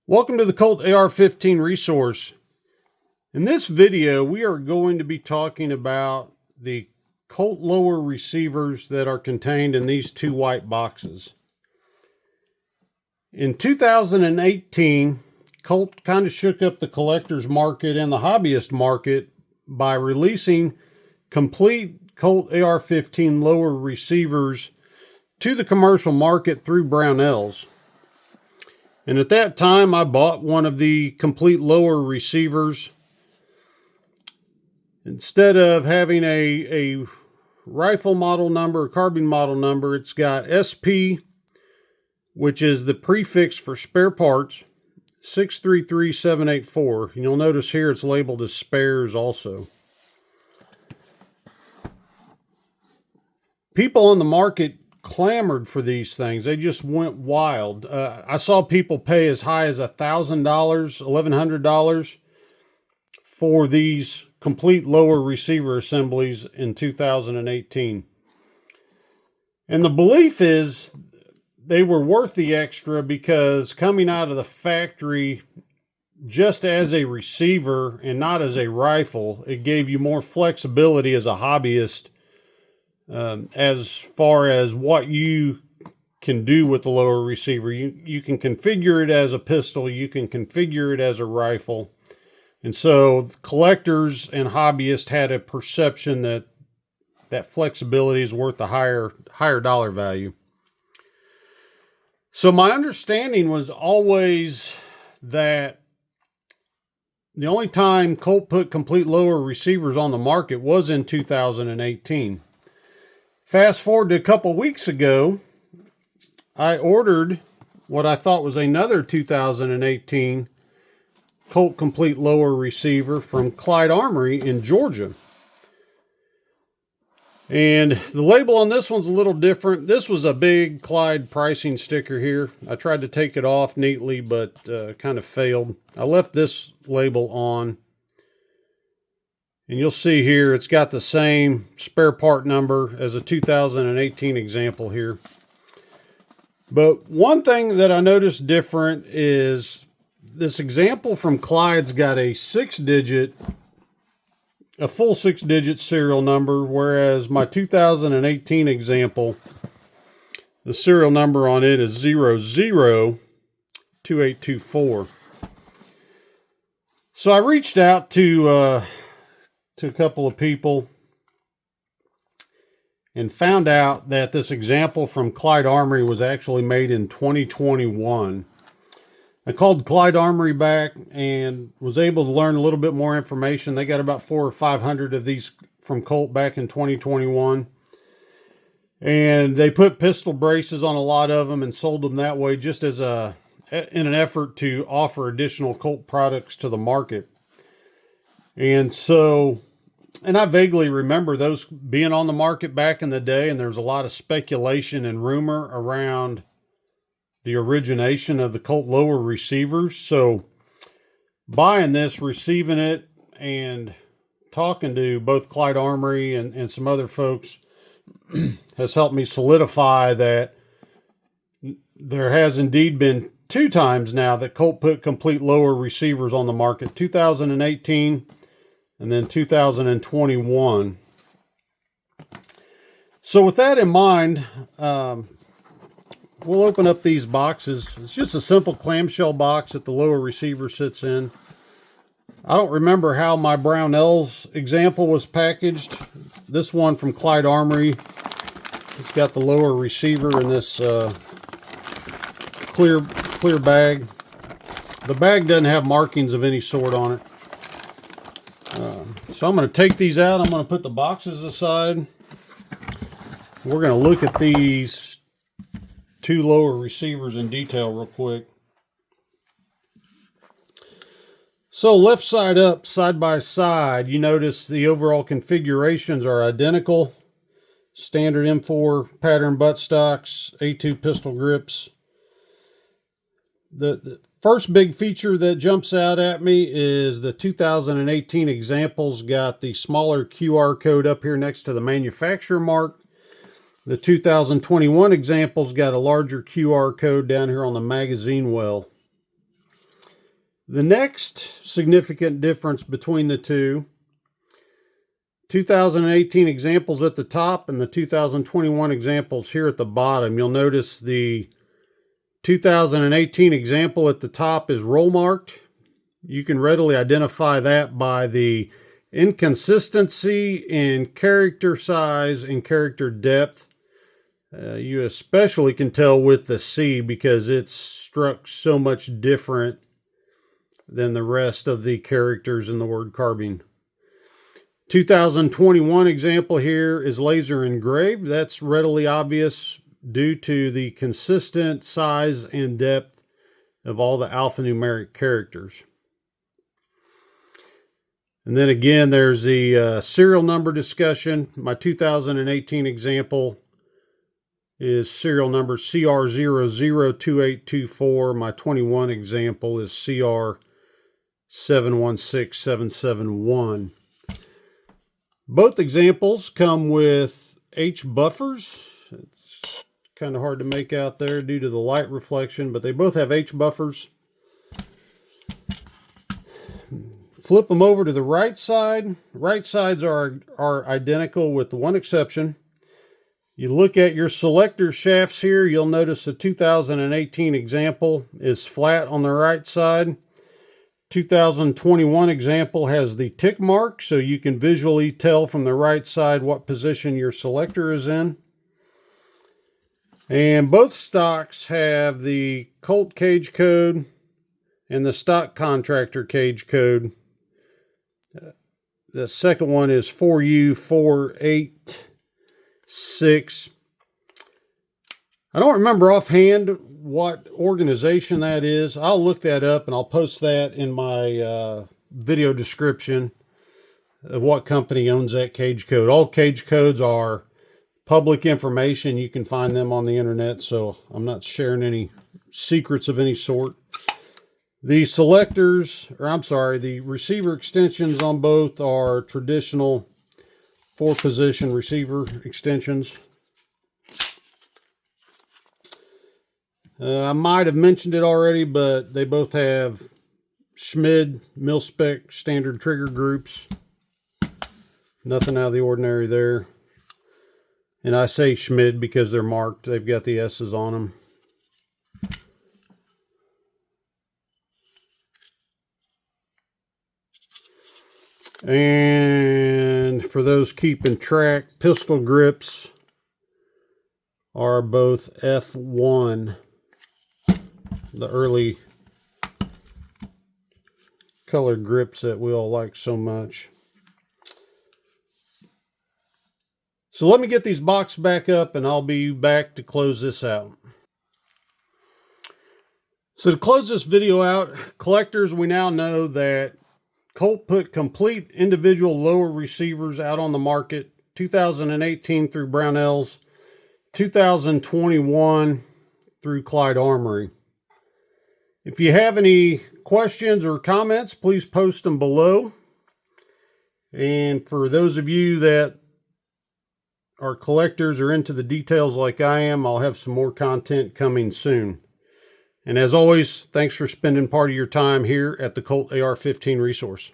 Welcome to the Colt AR-15 resource. In this video, we are going to be talking about the Colt lower receivers that are contained in these two white boxes. In 2018, Colt kind of shook up the collector's market and the hobbyist market by releasing complete Colt AR-15 lower receivers to the commercial market through Brownells. And at that time, I bought one of the complete lower receivers. Instead of having a rifle model number, a carbine model number, it's got SP, which is the prefix for spare parts, 633784. And you'll notice here it's labeled as spares also. People on the market clamored for these things. They just went wild. I saw people pay as high as $1,000, $1,100 for these complete lower receiver assemblies in 2018. And the belief is they were worth the extra because coming out of the factory just as a receiver and not as a rifle, it gave you more flexibility as a hobbyist as far as what you can do with the lower receiver. You can configure it as a pistol, you can configure it as a rifle. And so collectors and hobbyists had a perception that that flexibility is worth a higher dollar value. So my understanding was always that the only time Colt put complete lower receivers on the market was in 2018. Fast forward to a couple weeks ago, I ordered what I thought was another 2018 Colt complete lower receiver from Clyde Armory in Georgia. And the label on this one's a little different. This was a big Clyde pricing sticker here. I tried to take it off neatly, but kind of failed. I left this label on. And you'll see here, it's got the same spare part number as a 2018 example here. But one thing that I noticed different is this example from Clyde's got a full six digit serial number, whereas my 2018 example, the serial number on it is 002824. So I reached out to a couple of people and found out that this example from Clyde Armory was actually made in 2021. I called Clyde Armory back and was able to learn a little bit more information. They got about 400 or 500 of these from Colt back in 2021. And they put pistol braces on a lot of them and sold them that way just as in an effort to offer additional Colt products to the market. And so, and I vaguely remember those being on the market back in the day, and there's a lot of speculation and rumor around the origination of the Colt lower receivers. So buying this, receiving it, and talking to both Clyde Armory and some other folks has helped me solidify that there has indeed been two times now that Colt put complete lower receivers on the market, 2018 and then 2021. So with that in mind, we'll open up these boxes. It's just a simple clamshell box that the lower receiver sits in. I don't remember how my Brownells example was packaged. This one from Clyde Armory, it's got the lower receiver in this clear bag. The bag doesn't have markings of any sort on it. So I'm going to take these out. I'm going to put the boxes aside. We're going to look at these two lower receivers in detail real quick. So left side up, side by side, you notice the overall configurations are identical. Standard M4 pattern buttstocks, A2 pistol grips. The first big feature that jumps out at me is the 2018 examples got the smaller QR code up here next to the manufacturer mark. The 2021 examples got a larger QR code down here on the magazine well. The next significant difference between the two, 2018 examples at the top and the 2021 examples here at the bottom. You'll notice the 2018 example at the top is roll marked. You can readily identify that by the inconsistency in character size and character depth. You especially can tell with the C because it's struck so much different than the rest of the characters in the word carbine. 2021 example here is laser engraved. That's readily obvious due to the consistent size and depth of all the alphanumeric characters. And then again, there's the serial number discussion. My 2018 example is serial number CR002824. My 21 example is CR716771. Both examples come with H buffers. It's kind of hard to make out there due to the light reflection, but they both have H buffers. Flip them over to the right side. Right sides are identical with the one exception. You look at your selector shafts here, you'll notice the 2018 example is flat on the right side. 2021 example has the tick mark, so you can visually tell from the right side what position your selector is in. And both stocks have the Colt CAGE code and the stock contractor CAGE code. The second one is 4U486. I don't remember offhand what organization that is. I'll look that up and I'll post that in my video description of what company owns that CAGE code. All CAGE codes are public information. You can find them on the internet, so I'm not sharing any secrets of any sort. The selectors, the receiver extensions on both are traditional 4-position receiver extensions. I might have mentioned it already, but they both have Schmid mil-spec standard trigger groups. Nothing out of the ordinary there. And I say Schmid because they're marked. They've got the S's on them. And for those keeping track, pistol grips are both F1. The early colored grips that we all like so much. So let me get these boxes back up and I'll be back to close this out. So to close this video out, collectors, we now know that Colt put complete individual lower receivers out on the market 2018 through Brownells, 2021 through Clyde Armory. If you have any questions or comments, please post them below. And for those of you that are collectors or into the details like I am, I'll have some more content coming soon. And as always, thanks for spending part of your time here at the Colt AR-15 Resource.